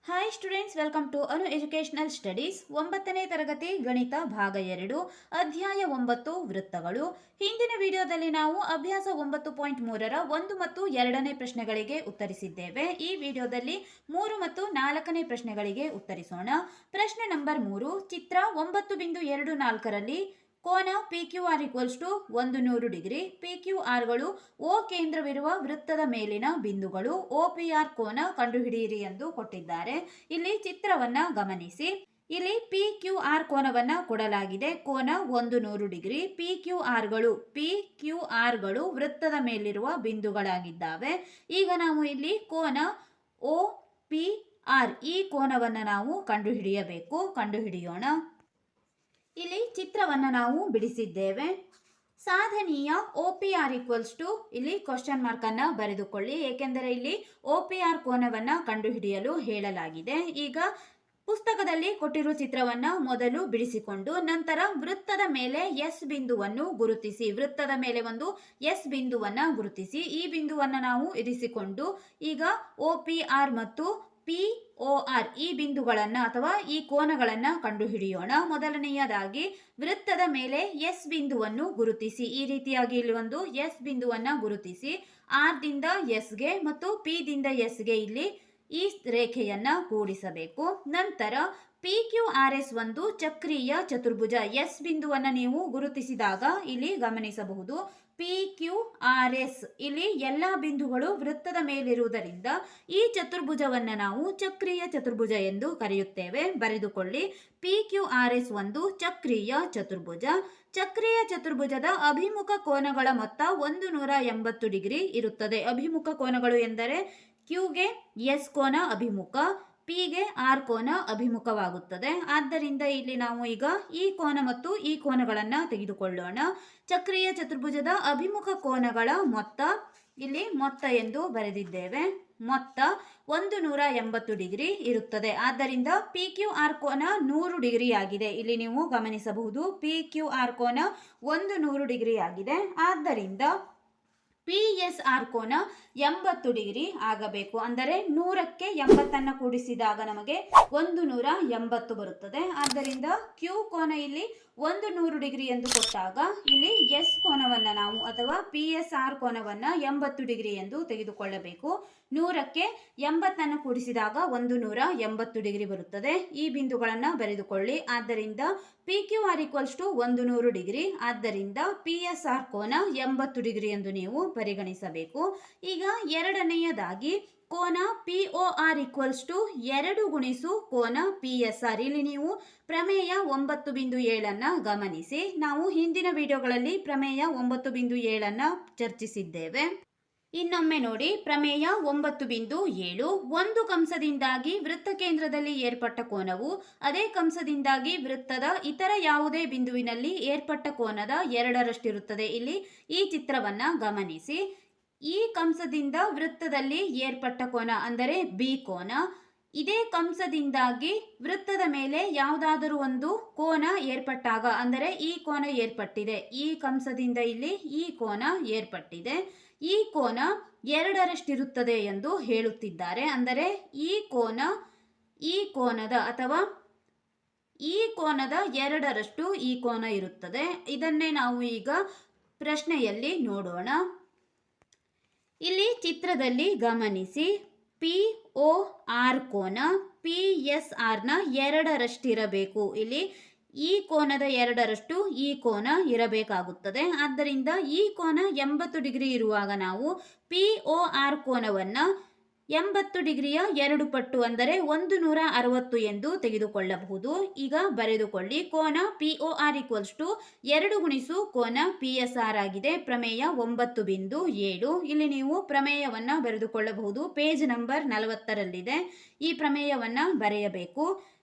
Hi students, welcome to Anu educational studies. 9ನೇ ತರಗತಿ ಗಣಿತ ಭಾಗ 2 ಅಧ್ಯಾಯ 9 ವೃತ್ತಗಳು. ಹಿಂದಿನ ವಿಡಿಯೋದಲ್ಲಿ ನಾವು ಅಭ್ಯಾಸ 9.3ರ 1 ಮತ್ತು 2ನೇ ಪ್ರಶ್ನೆಗಳಿಗೆ ಉತ್ತರಿಸಿದ್ದೇವೆ. ಈ ವಿಡಿಯೋದಲ್ಲಿ 3 ಮತ್ತು 4ನೇ ಪ್ರಶ್ನೆಗಳಿಗೆ ಉತ್ತರಿಸೋಣ. ಪ್ರಶ್ನೆ ನಂಬರ್ 3, ಚಿತ್ರ 9.24ರಲ್ಲಿ ಕೋನ PQR = 100 ಡಿಗ್ರಿ. PQR ಗಳು O ಕೇಂದ್ರವಿರುವ ವೃತ್ತದ ಮೇಲಿನ ಬಿಂದುಗಳು. OPR ಕೋನ ಕಂಡುಹಿಡಿಯಿರಿ ಎಂದು ಕೊಟ್ಟಿದ್ದಾರೆ. ಇಲ್ಲಿ ಚಿತ್ರವನ್ನ ಗಮನಿಸಿ. ಇಲ್ಲಿ PQR ಕೋನವನ್ನ ಕೊಡಲಾಗಿದೆ. ಕೋನ 100 ಡಿಗ್ರಿ. PQR ಗಳು ವೃತ್ತದ ಮೇಲಿರುವ ಬಿಂದುಗಳಾಗಿದ್ದಾವೆ. ಈಗ ನಾವು ಇಲ್ಲಿ ಕೋನ OPR ಈ ಕೋನವನ್ನ ನಾವು ಕಂಡುಹಿಡಿಯೋಣ. ಇಲ್ಲಿ ಚಿತ್ರವನ್ನು ನಾವು ಬಿಡಿಸಿದ್ದೇವೆ. ಸಾಧನೀಯ OPR = ಇಲ್ಲಿ ಕ್ವಶನ್ ಮಾರ್ಕ್ ಅನ್ನು ಬರೆದುಕೊಳ್ಳಿ, ಏಕೆಂದರೆ ಇಲ್ಲಿ OPR ಕೋನವನ್ನು ಕಂಡುಹಿಡಿಯಲು ಹೇಳಲಾಗಿದೆ. ಈಗ ಪುಸ್ತಕದಲ್ಲಿ ಕೊಟ್ಟಿರುವ ಚಿತ್ರವನ್ನು ಮೊದಲು ಬಿಡಿಸಿಕೊಂಡು ನಂತರ ವೃತ್ತದ ಮೇಲೆ ಎಸ್ ಬಿಂದುವನ್ನು ಗುರುತಿಸಿ. ವೃತ್ತದ ಮೇಲೆ ಒಂದು ಎಸ್ ಬಿಂದುವನ್ನು ಗುರುತಿಸಿ ಈ ಬಿಂದುವನ್ನು ನಾವು ಇರಿಸಿಕೊಂಡು ಈಗ OPR ಮತ್ತು POR ಈ ಬಿಂದುಗಳನ್ನು ಅಥವಾ ಈ ಕೋನಗಳನ್ನು ಕಂಡುಹಿಡಿಯೋಣ. ಮೊದಲನೆಯದಾಗಿ ವೃತ್ತದ ಮೇಲೆ ಎಸ್ ಬಿಂದುವನ್ನು ಗುರುತಿಸಿ. ಈ ರೀತಿಯಾಗಿ ಇಲ್ಲಿ ಒಂದು ಎಸ್ ಬಿಂದುವನ್ನು ಗುರುತಿಸಿ R ದಿಂದ S ಗೆ ಮತ್ತು P ದಿಂದ S ಗೆ ಇಲ್ಲಿ ಈ ರೇಖೆಯನ್ನ ಕೂಡಿಸಬೇಕು. ನಂತರ PQRS ಒಂದು ಚಕ್ರೀಯ ಚತುರ್ಭುಜ. ಎಸ್ ಬಿಂದುವನ್ನು ನೀವು ಗುರುತಿಸಿದಾಗ ಇಲ್ಲಿ ಗಮನಿಸಬಹುದು PQRS ಇಲ್ಲಿ ಎಲ್ಲ ಬಿಂದುಗಳು ವೃತ್ತದ ಮೇಲಿರುವುದರಿಂದ ಈ ಚತುರ್ಭುಜವನ್ನು ನಾವು ಚಕ್ರೀಯ ಚತುರ್ಭುಜ ಎಂದು ಕರೆಯುತ್ತೇವೆ. ಬರೆದುಕೊಳ್ಳಿ, PQRS ಒಂದು ಚಕ್ರೀಯ ಚತುರ್ಭುಜ. ಚಕ್ರೀಯ ಚತುರ್ಭುಜದ ಅಭಿಮುಖ ಕೋನಗಳ ಮೊತ್ತ 180 ಡಿಗ್ರಿ ಇರುತ್ತದೆ. ಅಭಿಮುಖ ಕೋನಗಳು ಎಂದರೆ Q ಗೆ S ಕೋನ ಅಭಿಮುಖ, P ಗೆ R ಕೋನ ಅಭಿಮುಖವಾಗುತ್ತದೆ. ಆದ್ದರಿಂದ ಇಲ್ಲಿ ನಾವು ಈಗ ಈ ಕೋನ ಮತ್ತು ಈ ಕೋನಗಳನ್ನು ತೆಗೆದುಕೊಳ್ಳೋಣ. ಚಕ್ರೀಯ ಚತುರ್ಭುಜದ ಅಭಿಮುಖ ಕೋನಗಳ ಮೊತ್ತ ಇಲ್ಲಿ ಮೊತ್ತ ಎಂದು ಬರೆದಿದ್ದೇವೆ. ಮೊತ್ತ 180 ಡಿಗ್ರಿ ಇರುತ್ತದೆ. ಆದ್ದರಿಂದ PQR ಕೋನ 100 ಡಿಗ್ರಿ ಆಗಿದೆ. ಇಲ್ಲಿ ನೀವು ಗಮನಿಸಬಹುದು PQR ಕೋನ 100 ಡಿಗ್ರಿ ಆಗಿದೆ. ಆದ್ದರಿಂದ PSR ಕೋನ 80 ಡಿಗ್ರಿ ಆಗಬೇಕು. ಅಂದರೆ 100ಕ್ಕೆ 80 ಕೂಡಿಸಿದಾಗ ನಮಗೆ 180 ಬರುತ್ತದೆ. ಆದ್ದರಿಂದ Q ಕೋನ ಇಲ್ಲಿ 100 ಡಿಗ್ರಿ ಎಂದು ಕೊಟ್ಟಾಗ ಇಲ್ಲಿ S ಕೋನವನ್ನು ನಾವು ಅಥವಾ PSR ಕೋನವನ್ನು 80 ಡಿಗ್ರಿ ಎಂದು ತೆಗೆದುಕೊಳ್ಳಬೇಕು. 100ಕ್ಕೆ 80 ಕೂಡಿಸಿದಾಗ 180 ಡಿಗ್ರಿ ಬರುತ್ತದೆ. ಈ ಬಿಂದುಗಳನ್ನು ಬರೆದುಕೊಳ್ಳಿ. ಆದ್ದರಿಂದ PQR = 100 ಡಿಗ್ರಿ. ಆದ್ದರಿಂದ PSR ಕೋನ 80 ಡಿಗ್ರಿ ಎಂದು ನೀವು ಪರಿಗಣಿಸಬೇಕು. ಈಗ ಎರಡನೆಯದಾಗಿ ಕೋನ POR = 2 ಗುಣಿಸು ಕೋನ PSR. ಇಲ್ಲಿ ನೀವು ಪ್ರಮೇಯ 9.7 ಗಮನಿಸಿ. ನಾವು ಹಿಂದಿನ ವಿಡಿಯೋಗಳಲ್ಲಿ ಪ್ರಮೇಯ 9.7 ಚರ್ಚಿಸಿದ್ದೇವೆ. ಇನ್ನೊಮ್ಮೆ ನೋಡಿ, ಪ್ರಮೇಯ 9.7. ಒಂದು ಕಂಸದಿಂದಾಗಿ ವೃತ್ತ ಕೇಂದ್ರದಲ್ಲಿ ಏರ್ಪಟ್ಟ ಕೋನವು ಅದೇ ಕಂಸದಿಂದಾಗಿ ವೃತ್ತದ ಇತರ ಯಾವುದೇ ಬಿಂದುವಿನಲ್ಲಿ ಏರ್ಪಟ್ಟ ಕೋನದ 2ರಷ್ಟಿರುತ್ತದೆ. ಇಲ್ಲಿ ಈ ಚಿತ್ರವನ್ನ ಗಮನಿಸಿ. ಈ ಕಂಸದಿಂದ ವೃತ್ತದಲ್ಲಿ ಏರ್ಪಟ್ಟ ಕೋನ ಅಂದರೆ B ಕೋನ. ಇದೇ ಕಂಸದಿಂದಾಗಿ ವೃತ್ತದ ಮೇಲೆ ಯಾವುದಾದರೂ ಒಂದು ಕೋನ ಏರ್ಪಟ್ಟಾಗ ಅಂದರೆ ಈ ಕೋನ ಏರ್ಪಟ್ಟಿದೆ. ಈ ಕಂಸದಿಂದ ಇಲ್ಲಿ ಈ ಕೋನ ಏರ್ಪಟ್ಟಿದೆ. ಈ ಕೋನ 2ರಷ್ಟಿರುತ್ತದೆ ಎಂದು ಹೇಳುತ್ತಿದ್ದಾರೆ. ಅಂದರೆ ಈ ಕೋನದ ಅಥವಾ ಈ ಕೋನದ 2ರಷ್ಟು ಈ ಕೋನ ಇರುತ್ತದೆ. ಇದನ್ನೇ ನಾವು ಈಗ ಪ್ರಶ್ನೆಯಲ್ಲಿ ನೋಡೋಣ. ಇಲ್ಲಿ ಚಿತ್ರದಲ್ಲಿ ಗಮನಿಸಿ, POR ಕೋನ PSR ನ 2ರಷ್ಟಿರಬೇಕು. ಇಲ್ಲಿ ಈ ಕೋನದ 2ರಷ್ಟು ಈ ಕೋನ ಇರಬೇಕಾಗುತ್ತದೆ. ಆದ್ದರಿಂದ ಈ ಕೋನ 80 ಡಿಗ್ರಿ ಇರುವಾಗ ನಾವು POR ಕೋನವನ್ನು 80 ಡಿಗ್ರಿಯ 2 ಪಟ್ಟು ಅಂದರೆ 160 ಎಂದು ತೆಗೆದುಕೊಳ್ಳಬಹುದು. ಈಗ ಬರೆದುಕೊಳ್ಳಿ, ಕೋನ POR = 2 ಗುಣಿಸು ಕೋನ PSR ಆಗಿದೆ. ಪ್ರಮೇಯ 9.7. ಇಲ್ಲಿ ನೀವು ಪ್ರಮೇಯವನ್ನು ಬರೆದುಕೊಳ್ಳಬಹುದು. Page number 40ರಲ್ಲಿದೆ. ಈ ಪ್ರಮೇಯವನ್ನು ಬರೆಯಬೇಕು.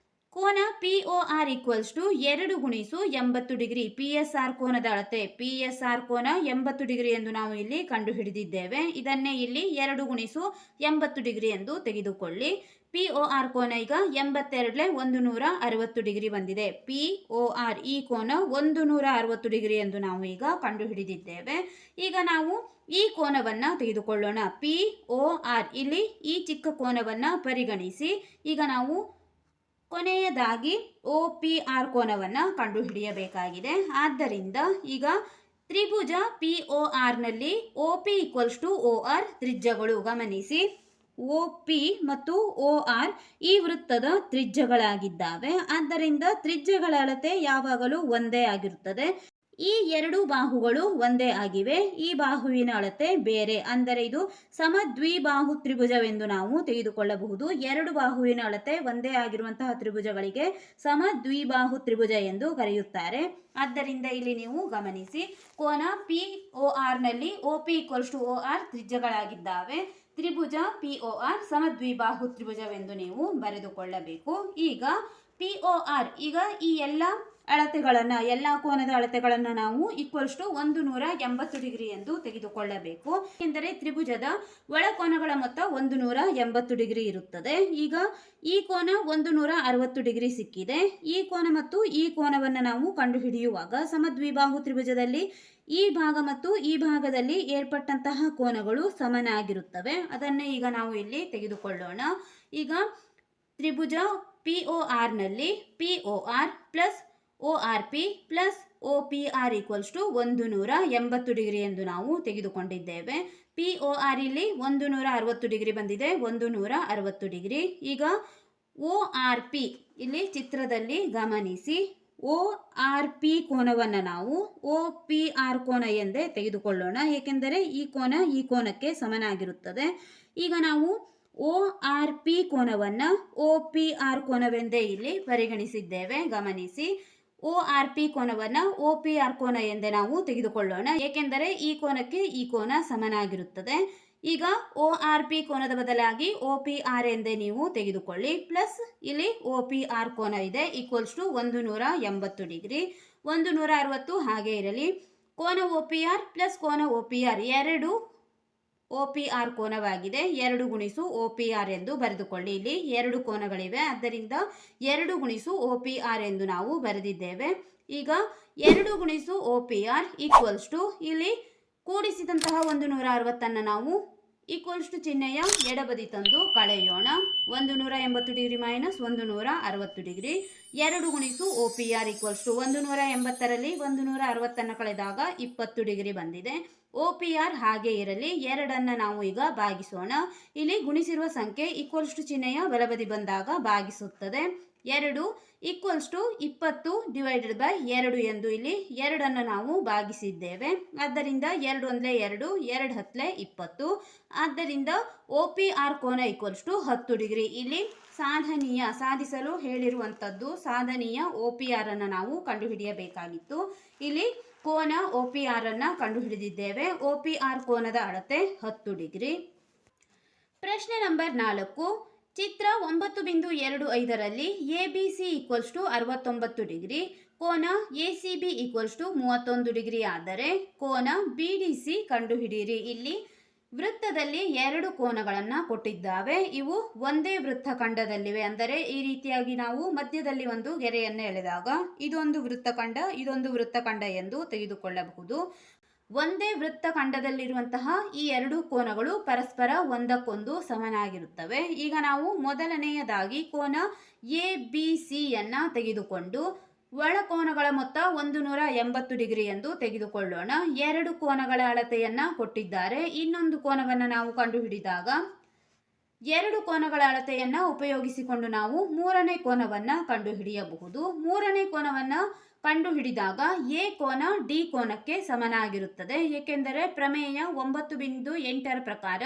ಕೋನ P O R equals to 2 ಗುಣಿಸು 80 ಡಿಗ್ರಿ. ಪಿ ಎಸ್ ಆರ್ ಕೋನದ ಅಳತೆ, ಪಿ ಎಸ್ ಆರ್ ಕೋನ 80 ಡಿಗ್ರಿ ಎಂದು ನಾವು ಇಲ್ಲಿ ಕಂಡು ಹಿಡಿದಿದ್ದೇವೆ. ಇದನ್ನೇ ಇಲ್ಲಿ 2 ಗುಣಿಸು 80 ಡಿಗ್ರಿ ಎಂದು ತೆಗೆದುಕೊಳ್ಳಿ. ಪಿ ಒ ಆರ್ ಕೋನ ಈಗ 82 160 ಡಿಗ್ರಿ ಬಂದಿದೆ. ಪಿ ಒ ಆರ್ ಈ ಕೋನ 160 ಡಿಗ್ರಿ ಎಂದು ನಾವು ಈಗ ಕಂಡು ಹಿಡಿದಿದ್ದೇವೆ. ಈಗ ನಾವು ಈ ಕೋನವನ್ನ ತೆಗೆದುಕೊಳ್ಳೋಣ. ಪಿ ಒ ಆರ್, ಇಲ್ಲಿ ಈ ಚಿಕ್ಕ ಕೋನವನ್ನ ಪರಿಗಣಿಸಿ. ಈಗ ನಾವು ಕೊನೆಯದಾಗಿ ಒ ಪಿ ಆರ್ ಕೋನವನ್ನು ಕಂಡುಹಿಡಿಯಬೇಕಾಗಿದೆ. ಆದ್ದರಿಂದ ಈಗ ತ್ರಿಭುಜ ಪಿ ಒ ಆರ್ನಲ್ಲಿ O P equals to O R ತ್ರಿಜ್ಯಗಳು. ಗಮನಿಸಿ, ಒ ಪಿ ಮತ್ತು ಒ ಆರ್ ಈ ವೃತ್ತದ ತ್ರಿಜ್ಯಗಳಾಗಿದ್ದಾವೆ. ಆದ್ದರಿಂದ ತ್ರಿಜ್ಯಗಳ ಅಳತೆ ಯಾವಾಗಲೂ ಒಂದೇ ಆಗಿರುತ್ತದೆ. ಈ ಎರಡು ಬಾಹುಗಳು ಒಂದೇ ಆಗಿವೆ. ಈ ಬಾಹುವಿನ ಅಳತೆ ಬೇರೆ, ಅಂದರೆ ಇದು ಸಮದ್ವಿಬಾಹು ತ್ರಿಭುಜವೆಂದು ನಾವು ತೆಗೆದುಕೊಳ್ಳಬಹುದು. ಎರಡು ಬಾಹುವಿನ ಅಳತೆ ಒಂದೇ ಆಗಿರುವಂತಹ ತ್ರಿಭುಜಗಳಿಗೆ ಸಮದ್ವಿಬಾಹು ತ್ರಿಭುಜ ಎಂದು ಕರೆಯುತ್ತಾರೆ. ಆದ್ದರಿಂದ ಇಲ್ಲಿ ನೀವು ಗಮನಿಸಿ, ಕೋನ ಪಿ ಒ ಆರ್ನಲ್ಲಿ O P equals to O R ತ್ರಿಜ್ಯಗಳಾಗಿದ್ದಾವೆ. ತ್ರಿಭುಜ ಪಿ ಒ ಆರ್ ಸಮದ್ವಿಬಾಹು ತ್ರಿಭುಜವೆಂದು ನೀವು ಬರೆದುಕೊಳ್ಳಬೇಕು. ಈಗ ಪಿ ಒ ಆರ್, ಈಗ ಈ ಎಲ್ಲ ಅಳತೆಗಳನ್ನು, ಎಲ್ಲ ಕೋನದ ಅಳತೆಗಳನ್ನು ನಾವು ಈಕ್ವಲ್ಸ್ ಟು 180 ಡಿಗ್ರಿ ಎಂದು ತೆಗೆದುಕೊಳ್ಳಬೇಕು. ಎಂದರೆ ತ್ರಿಭುಜದ ಒಳಕೋನಗಳ ಮೊತ್ತ 180 ಡಿಗ್ರಿ ಇರುತ್ತದೆ. ಈಗ ಈ ಕೋನ 160 ಡಿಗ್ರಿ ಸಿಕ್ಕಿದೆ. ಈ ಕೋನ ಮತ್ತು ಈ ಕೋನವನ್ನು ನಾವು ಕಂಡುಹಿಡಿಯುವಾಗ ಸಮದ್ವಿಬಾಹು ತ್ರಿಭುಜದಲ್ಲಿ ಈ ಭಾಗ ಮತ್ತು ಈ ಭಾಗದಲ್ಲಿ ಏರ್ಪಟ್ಟಂತಹ ಕೋನಗಳು ಸಮನಾಗಿರುತ್ತವೆ. ಅದನ್ನೇ ಈಗ ನಾವು ಇಲ್ಲಿ ತೆಗೆದುಕೊಳ್ಳೋಣ. ಈಗ ತ್ರಿಭುಜ ಪಿ ಒ ಆರ್ನಲ್ಲಿ P O R plus O R P plus O P R equals to 180 degree ಎಂದು ನಾವು ತೆಗೆದುಕೊಂಡಿದ್ದೇವೆ. ಪಿ ಒ ಆರ್ ಇಲ್ಲಿ 160 ಡಿಗ್ರಿ ಬಂದಿದೆ, 160 ಡಿಗ್ರಿ. ಈಗ ಒ ಆರ್ ಪಿ ಇಲ್ಲಿ ಚಿತ್ರದಲ್ಲಿ ಗಮನಿಸಿ, ಒ ಆರ್ ಪಿ ಕೋನವನ್ನು ನಾವು ಒ ಪಿ ಆರ್ ಕೋನ ಎಂದೇ ತೆಗೆದುಕೊಳ್ಳೋಣ, ಏಕೆಂದರೆ ಈ ಕೋನ ಈ ಕೋನಕ್ಕೆ ಸಮನಾಗಿರುತ್ತದೆ. ಈಗ ನಾವು ಒ ಆರ್ ಪಿ ಕೋನವನ್ನು ಒ ಪಿ ಆರ್ ಕೋನವೆಂದೇ ಇಲ್ಲಿ ಪರಿಗಣಿಸಿದ್ದೇವೆ. ಗಮನಿಸಿ, ಒ ಆರ್ ಪಿ ಕೋನವನ್ನು ಒ ಪಿ ಆರ್ ಕೋನ ಎಂದೇ ನಾವು ತೆಗೆದುಕೊಳ್ಳೋಣ, ಏಕೆಂದರೆ ಈ ಕೋನಕ್ಕೆ ಈ ಕೋನ ಸಮನಾಗಿರುತ್ತದೆ. ಈಗ ಒ ಆರ್ ಪಿ ಕೋನದ ಬದಲಾಗಿ ಒ ಪಿ ಆರ್ ಎಂದೇ ನೀವು ತೆಗೆದುಕೊಳ್ಳಿ. ಪ್ಲಸ್ ಇಲ್ಲಿ ಒ ಪಿ ಆರ್ ಕೋನ ಇದೆ ಈಕ್ವಲ್ಸ್ ಟು 180 ಡಿಗ್ರಿ. 160 ಹಾಗೆ ಇರಲಿ. ಕೋನ ಒ ಪಿ ಆರ್ ಪ್ಲಸ್ ಕೋನ ಒ ಪಿ ಆರ್ ಎರಡು ಒ ಪಿ ಆರ್ ಕೋನವಾಗಿದೆ. 2 ಗುಣಿಸು ಒ ಪಿ ಆರ್ ಎಂದು ಬರೆದುಕೊಳ್ಳಿ. ಇಲ್ಲಿ ಎರಡು ಕೋನಗಳಿವೆ, ಆದ್ದರಿಂದ 2 ಗುಣಿಸು ಒ ಪಿ ಆರ್ ಎಂದು ನಾವು ಬರೆದಿದ್ದೇವೆ. ಈಗ 2 ಗುಣಿಸು O P R equals to, ಇಲ್ಲಿ ಕೂಡಿಸಿದಂತಹ 160 ನಾವು ಈಕ್ವಲ್ಸ್ ಟು ಚಿಹ್ನೆಯ ಎಡಬದಿ ತಂದು ಕಳೆಯೋಣ. 180 ಡಿಗ್ರಿ ಮೈನಸ್ 160 ಡಿಗ್ರಿ. 2 ಗುಣಿಸು O P R equals to 180ರಲ್ಲಿ 160 ಕಳೆದಾಗ 20 ಡಿಗ್ರಿ ಬಂದಿದೆ. ಒ ಪಿ ಆರ್ ಹಾಗೆ ಇರಲಿ. 2 ನಾವು ಈಗ ಭಾಗಿಸೋಣ. ಇಲ್ಲಿ ಗುಣಿಸಿರುವ ಸಂಖ್ಯೆ ಈಕ್ವಲ್ಸ್ ಟು ಚಿಹ್ನೆಯ ಬಲಬದಿ ಬಂದಾಗ ಭಾಗಿಸುತ್ತದೆ. 2 ಈಕ್ವಲ್ಸ್ ಟು 20 ಡಿವೈಡೆಡ್ ಬೈ 2 ಎಂದು ಇಲ್ಲಿ 2 ನಾವು ಭಾಗಿಸಿದ್ದೇವೆ. ಆದ್ದರಿಂದ 2 ಒಂದಲೇ 2, 2 ಹತ್ತಲೇ 20. ಆದ್ದರಿಂದ ಒ ಪಿ ಆರ್ ಕೋನ ಈಕ್ವಲ್ಸ್ ಟು 10 ಡಿಗ್ರಿ. ಇಲ್ಲಿ ಸಾಧಿಸಲು ಹೇಳಿರುವಂಥದ್ದು ಸಾಧನೀಯ ಒ ಪಿ ಆರ್ ಅನ್ನು ನಾವು ಕಂಡುಹಿಡಿಯಬೇಕಾಗಿತ್ತು. ಇಲ್ಲಿ ಕೋನ ಒ ಪಿ ಆರ್ ಅನ್ನು ಕಂಡುಹಿಡಿದಿದ್ದೇವೆ. ಒ ಪಿ ಆರ್ ಕೋನದ ಅಳತೆ 10 ಡಿಗ್ರಿ. ಪ್ರಶ್ನೆ ನಂಬರ್ 4. ಚಿತ್ರ 9.25ರಲ್ಲಿ A B C equals to 69 degree, ಕೋನ A C B equals to 31 degree ಆದರೆ ಕೋನ ಬಿ ಡಿ ಸಿ ಕಂಡುಹಿಡಿಯಿರಿ. ಇಲ್ಲಿ ವೃತ್ತದಲ್ಲಿ 2 ಕೋನಗಳನ್ನು ಕೊಟ್ಟಿದ್ದಾವೆ. ಇವು ಒಂದೇ ವೃತ್ತಖಂಡದಲ್ಲಿವೆ. ಅಂದರೆ ಈ ರೀತಿಯಾಗಿ ನಾವು ಮಧ್ಯದಲ್ಲಿ ಒಂದು ಗೆರೆಯನ್ನು ಎಳೆದಾಗ ಇದೊಂದು ವೃತ್ತಖಂಡ, ಇದೊಂದು ವೃತ್ತಖಂಡ ಎಂದು ತೆಗೆದುಕೊಳ್ಳಬಹುದು. ಒಂದೇ ವೃತ್ತಖಂಡದಲ್ಲಿರುವಂತಹ ಈ 2 ಕೋನಗಳು ಪರಸ್ಪರ ಒಂದಕ್ಕೊಂದು ಸಮನಾಗಿರುತ್ತವೆ. ಈಗ ನಾವು ಮೊದಲನೆಯದಾಗಿ ಕೋನ ಎ ಬಿ ಸಿ ಯನ್ನು ತೆಗೆದುಕೊಂಡು ಒಳಕೋನಗಳ ಮೊತ್ತ 180 ಡಿಗ್ರಿ ಎಂದು ತೆಗೆದುಕೊಳ್ಳೋಣ. 2 ಕೋನಗಳ ಅಳತೆಯನ್ನು ಕೊಟ್ಟಿದ್ದಾರೆ. ಇನ್ನೊಂದು ಕೋನವನ್ನು ನಾವು ಕಂಡುಹಿಡಿದಾಗ 2 ಕೋನಗಳ ಅಳತೆಯನ್ನು ಉಪಯೋಗಿಸಿಕೊಂಡು ನಾವು 3ನೇ ಕೋನವನ್ನು ಕಂಡುಹಿಡಿಯಬಹುದು. 3ನೇ ಕೋನವನ್ನು ಕಂಡುಹಿಡಿದಾಗ ಎ ಕೋನ ಡಿ ಕೋನಕ್ಕೆ ಸಮನಾಗಿರುತ್ತದೆ, ಏಕೆಂದರೆ ಪ್ರಮೇಯ 9.8ರ ಪ್ರಕಾರ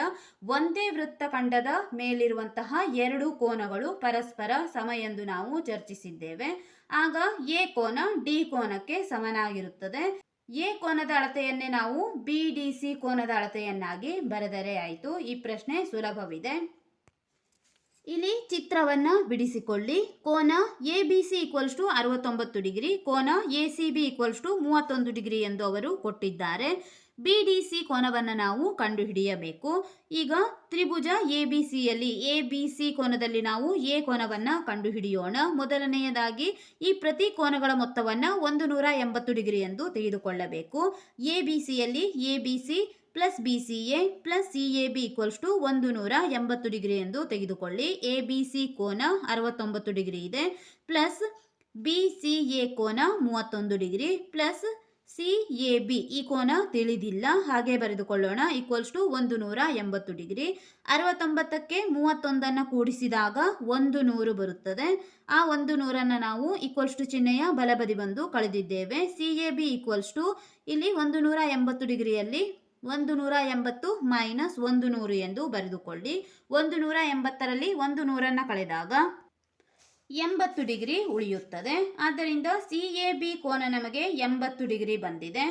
ಒಂದೇ ವೃತ್ತಖಂಡದ ಮೇಲಿರುವಂತಹ 2 ಕೋನಗಳು ಪರಸ್ಪರ ಸಮ ಎಂದು ನಾವು ಚರ್ಚಿಸಿದ್ದೇವೆ. ಆಗ ಎ ಕೋನ ಡಿ ಕೋನಕ್ಕೆ ಸಮನಾಗಿರುತ್ತದೆ. ಎ ಕೋನದ ಅಳತೆಯನ್ನೇ ನಾವು ಬಿ ಡಿ ಸಿ ಕೋನದ ಅಳತೆಯನ್ನಾಗಿ ಬರೆದರೆ ಆಯಿತು. ಈ ಪ್ರಶ್ನೆ ಸುಲಭವಿದೆ. ಇಲ್ಲಿ ಚಿತ್ರವನ್ನು ಬಿಡಿಸಿಕೊಳ್ಳಿ. ಕೋನ A B C equals to 69 degree, ಕೋನ A C B equals to 31 degree ಎಂದು ಅವರು ಕೊಟ್ಟಿದ್ದಾರೆ. ಬಿ ಡಿ ಸಿ ಕೋನವನ್ನು ನಾವು ಕಂಡುಹಿಡಿಯಬೇಕು. ಈಗ ತ್ರಿಭುಜ ಎ ಬಿ ಸಿಯಲ್ಲಿ ಎ ಬಿ ಸಿ ಕೋನದಲ್ಲಿ ನಾವು ಎ ಕೋನವನ್ನು ಕಂಡುಹಿಡಿಯೋಣ. ಮೊದಲನೆಯದಾಗಿ ಈ ಪ್ರತಿ ಕೋನಗಳ ಮೊತ್ತವನ್ನು 180 ಡಿಗ್ರಿ ಎಂದು ತೆಗೆದುಕೊಳ್ಳಬೇಕು. ಎ ಬಿ ಸಿಯಲ್ಲಿ A B C plus B C A plus C A B equals to 180 degree ಎಂದು ತೆಗೆದುಕೊಳ್ಳಿ. ಎ ಬಿ ಸಿ ಕೋನ 69 ಡಿಗ್ರಿ ಇದೆ, ಪ್ಲಸ್ ಬಿ ಸಿ ಎ ಕೋನ 31 degree, plus C A B ಈ ಕೋನ ತಿಳಿದಿಲ್ಲ, ಹಾಗೆ ಬರೆದುಕೊಳ್ಳೋಣ, ಈಕ್ವಲ್ಸ್ ಟು 180 ಡಿಗ್ರಿ. 69ಕ್ಕೆ 31 ಕೂಡಿಸಿದಾಗ 100 ಬರುತ್ತದೆ. ಆ 100 ನಾವು ಈಕ್ವಲ್ಸ್ ಟು ಚಿಹ್ನೆಯ ಬಲಬದಿ ಬಂದು ಕಳೆದಿದ್ದೇವೆ. C A B equals to ಇಲ್ಲಿ 180 ಡಿಗ್ರಿಯಲ್ಲಿ 180 ಮೈನಸ್ 100 ಎಂದು ಬರೆದುಕೊಳ್ಳಿ. 180ರಲ್ಲಿ 100 ಕಳೆದಾಗ 80 ಡಿಗ್ರಿ ಉಳಿಯುತ್ತದೆ. ಆದ್ದರಿಂದ ಸಿ ಎ ಬಿ ಕೋನ ನಮಗೆ 80 ಡಿಗ್ರಿ ಬಂದಿದೆ.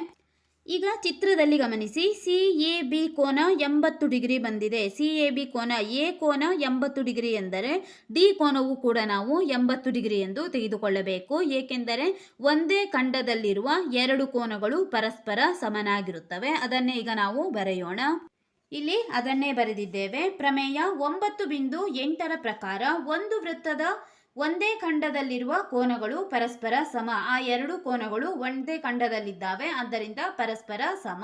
ಈಗ ಚಿತ್ರದಲ್ಲಿ ಗಮನಿಸಿ, ಸಿ ಎ ಬಿ ಕೋನ 80 ಡಿಗ್ರಿ ಬಂದಿದೆ. ಸಿ ಎ ಬಿ ಕೋನ ಎ ಕೋನ 80 ಡಿಗ್ರಿ ಎಂದರೆ ಡಿ ಕೋನವು ಕೂಡ ನಾವು 80 ಡಿಗ್ರಿ ಎಂದು ತೆಗೆದುಕೊಳ್ಳಬೇಕು. ಏಕೆಂದರೆ ಒಂದೇ ಖಂಡದಲ್ಲಿರುವ ಎರಡು ಕೋನಗಳು ಪರಸ್ಪರ ಸಮನಾಗಿರುತ್ತವೆ. ಅದನ್ನೇ ಈಗ ನಾವು ಬರೆಯೋಣ. ಇಲ್ಲಿ ಅದನ್ನೇ ಬರೆದಿದ್ದೇವೆ. ಪ್ರಮೇಯ 9.8 ಪ್ರಕಾರ ಒಂದು ವೃತ್ತದ ಒಂದೇ ಖಂಡದಲ್ಲಿರುವ ಕೋನಗಳು ಪರಸ್ಪರ ಸಮ. ಆ ಎರಡು ಕೋನಗಳು ಒಂದೇ ಖಂಡದಲ್ಲಿದ್ದಾವೆ, ಆದ್ದರಿಂದ ಪರಸ್ಪರ ಸಮ.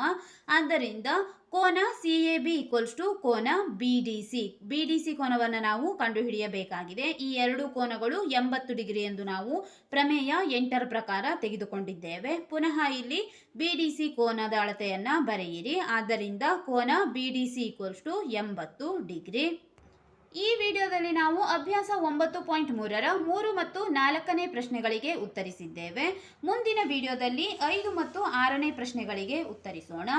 ಆದ್ದರಿಂದ ಕೋನ C A B equals to ಕೋನ B D C. B D C ಕೋನವನ್ನು ನಾವು ಕಂಡುಹಿಡಿಯಬೇಕಾಗಿದೆ. ಈ ಎರಡು ಕೋನಗಳು 80 ಡಿಗ್ರಿ ಎಂದು ನಾವು ಪ್ರಮೇಯ 8 ಪ್ರಕಾರ ತೆಗೆದುಕೊಂಡಿದ್ದೇವೆ. ಪುನಃ ಇಲ್ಲಿ ಬಿ ಡಿ ಸಿ ಕೋನದ ಅಳತೆಯನ್ನು ಬರೆಯಿರಿ. ಆದ್ದರಿಂದ ಕೋನ B D C equals to 80 degree. ಈ ವಿಡಿಯೋದಲ್ಲಿ ನಾವು ಅಭ್ಯಾಸ 9.3ರ 3 ಮತ್ತು 4ನೇ ಪ್ರಶ್ನೆಗಳಿಗೆ ಉತ್ತರಿಸಿದ್ದೇವೆ. ಮುಂದಿನ ವಿಡಿಯೋದಲ್ಲಿ 5 ಮತ್ತು 6ನೇ ಪ್ರಶ್ನೆಗಳಿಗೆ ಉತ್ತರಿಸೋಣ.